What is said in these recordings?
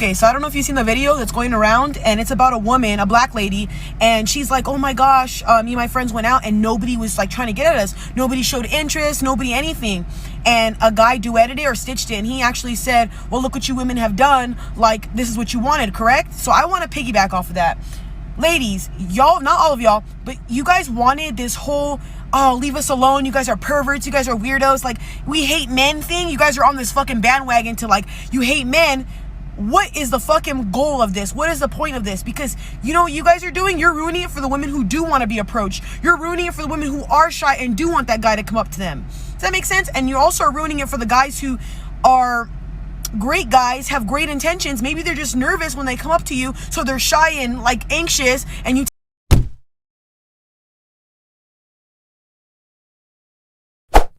Okay, so I don't know if you've seen the video that's going around, and it's about a woman, a black lady, and she's like, oh my gosh, me and my friends went out and nobody was like trying to get at us. Nobody showed interest, nobody anything. And a guy duetted it or stitched it, and he actually said, well, look what you women have done. Like, this is what you wanted, correct? So I want to piggyback off of that. Ladies, y'all, not all of y'all, but you guys wanted this whole, oh, leave us alone, you guys are perverts, you guys are weirdos, like, we hate men thing. You guys are on this fucking bandwagon to, like, you hate men. What is the fucking goal of this? What is the point of this? Because you know what you guys are doing? You're ruining it for the women who do want to be approached. You're ruining it for the women who are shy and do want that guy to come up to them. Does that make sense? And you also are ruining it for the guys who are great guys, have great intentions. Maybe they're just nervous when they come up to you, so they're shy and like anxious, and you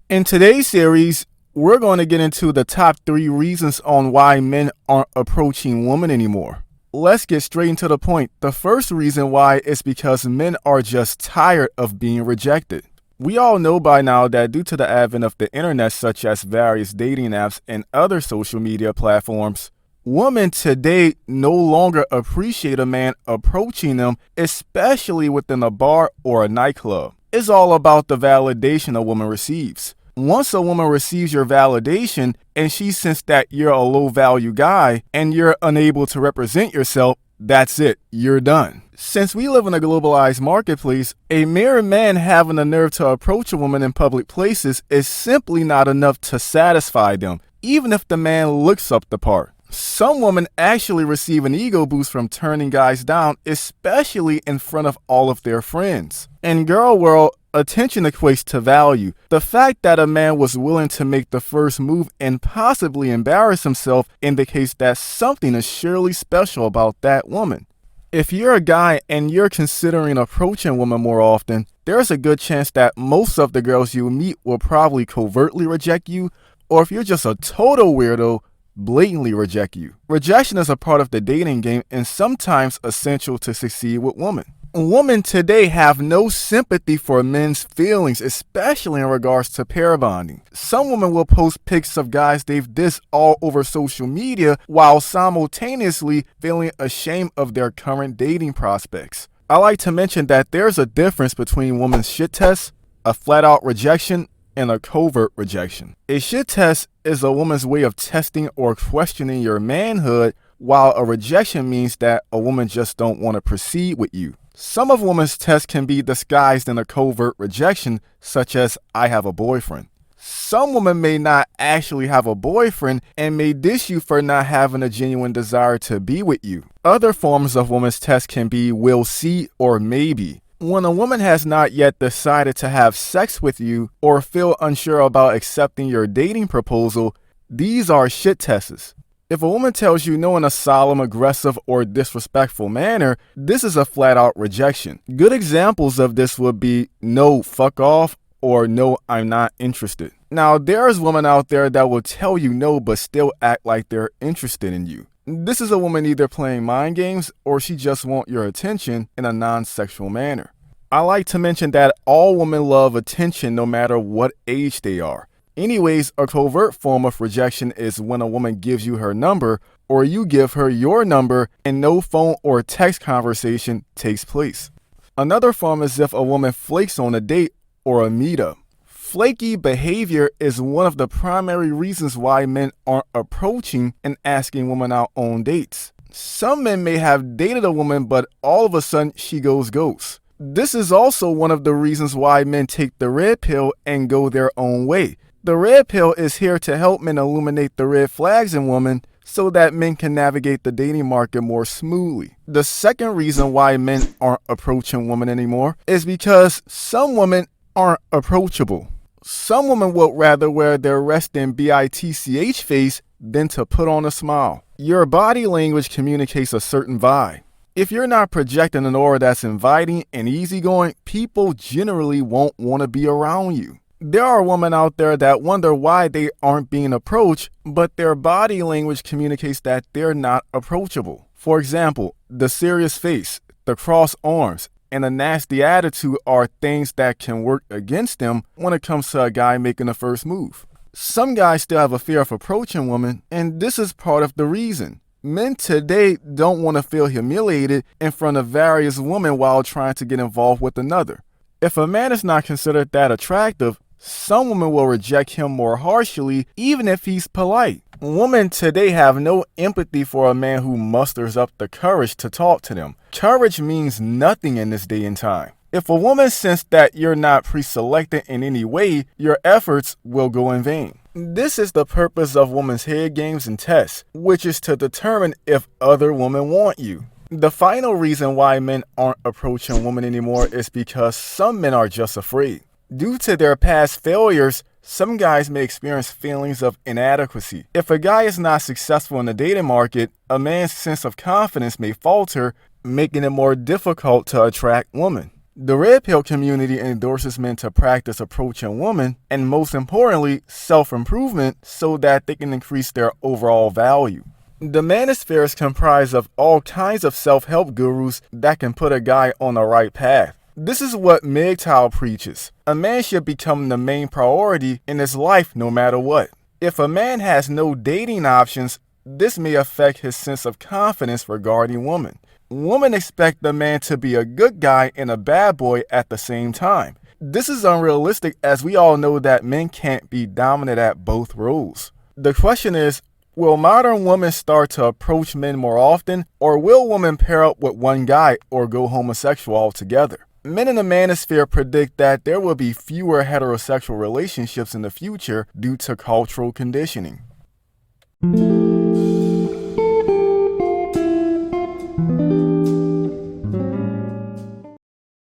In today's series, we're going to get into the top 3 reasons on why men aren't approaching women anymore. Let's get straight into the point. The first reason why is because men are just tired of being rejected. We all know by now that due to the advent of the internet, such as various dating apps and other social media platforms, women today no longer appreciate a man approaching them, especially within a bar or a nightclub. It's all about the validation a woman receives. Once a woman receives your validation and she senses that you're a low-value guy and you're unable to represent yourself, that's it, you're done. Since we live in a globalized marketplace, a mere man having the nerve to approach a woman in public places is simply not enough to satisfy them, even if the man looks up the part. Some women actually receive an ego boost from turning guys down, especially in front of all of their friends. In girl world, attention equates to value. The fact that a man was willing to make the first move and possibly embarrass himself indicates that something is surely special about that woman. If you're a guy and you're considering approaching women more often, there's a good chance that most of the girls you meet will probably covertly reject you, or if you're just a total weirdo, blatantly reject you. Rejection is a part of the dating game and sometimes essential to succeed with women. Women today have no sympathy for men's feelings, especially in regards to pair bonding. Some women will post pics of guys they've dissed all over social media while simultaneously feeling ashamed of their current dating prospects. I like to mention that there's a difference between women's shit tests, a flat-out rejection, and a covert rejection. A shit test is a woman's way of testing or questioning your manhood, while a rejection means that a woman just don't want to proceed with you. Some of women's tests can be disguised in a covert rejection, such as, I have a boyfriend. Some women may not actually have a boyfriend and may diss you for not having a genuine desire to be with you. Other forms of women's tests can be will see or maybe. When a woman has not yet decided to have sex with you or feel unsure about accepting your dating proposal, these are shit tests. If a woman tells you no in a solemn, aggressive, or disrespectful manner, this is a flat-out rejection. Good examples of this would be no, fuck off, or no, I'm not interested. Now, there's women out there that will tell you no but still act like they're interested in you. This is a woman either playing mind games or she just wants your attention in a non-sexual manner. I like to mention that all women love attention no matter what age they are. Anyways, a covert form of rejection is when a woman gives you her number or you give her your number and no phone or text conversation takes place. Another form is if a woman flakes on a date or a meetup. Flaky behavior is one of the primary reasons why men aren't approaching and asking women out on dates. Some men may have dated a woman, but all of a sudden she goes ghost. This is also one of the reasons why men take the red pill and go their own way. The red pill is here to help men illuminate the red flags in women so that men can navigate the dating market more smoothly. The second reason why men aren't approaching women anymore is because some women aren't approachable. Some women would rather wear their resting bitch face than to put on a smile. Your body language communicates a certain vibe. If you're not projecting an aura that's inviting and easygoing, people generally won't want to be around you. There are women out there that wonder why they aren't being approached, but their body language communicates that they're not approachable. For example, the serious face, the crossed arms, and a nasty attitude are things that can work against them when it comes to a guy making the first move. Some guys still have a fear of approaching women, and this is part of the reason. Men today don't want to feel humiliated in front of various women while trying to get involved with another. If a man is not considered that attractive, some women will reject him more harshly even if he's polite. Women today have no empathy for a man who musters up the courage to talk to them. Courage means nothing in this day and time. If a woman senses that you're not pre-selected in any way, your efforts will go in vain. This is the purpose of women's head games and tests, which is to determine if other women want you. The final reason why men aren't approaching women anymore is because some men are just afraid. Due to their past failures, some guys may experience feelings of inadequacy. If a guy is not successful in the dating market, a man's sense of confidence may falter, making it more difficult to attract women. The red pill community endorses men to practice approaching women and, most importantly, self-improvement so that they can increase their overall value. The manosphere is comprised of all kinds of self-help gurus that can put a guy on the right path. This is what MGTOW preaches. A man should become the main priority in his life no matter what. If a man has no dating options, this may affect his sense of confidence regarding women. Women expect the man to be a good guy and a bad boy at the same time. This is unrealistic as we all know that men can't be dominant at both roles. The question is, will modern women start to approach men more often, or will women pair up with one guy or go homosexual altogether? Men in the manosphere predict that there will be fewer heterosexual relationships in the future due to cultural conditioning.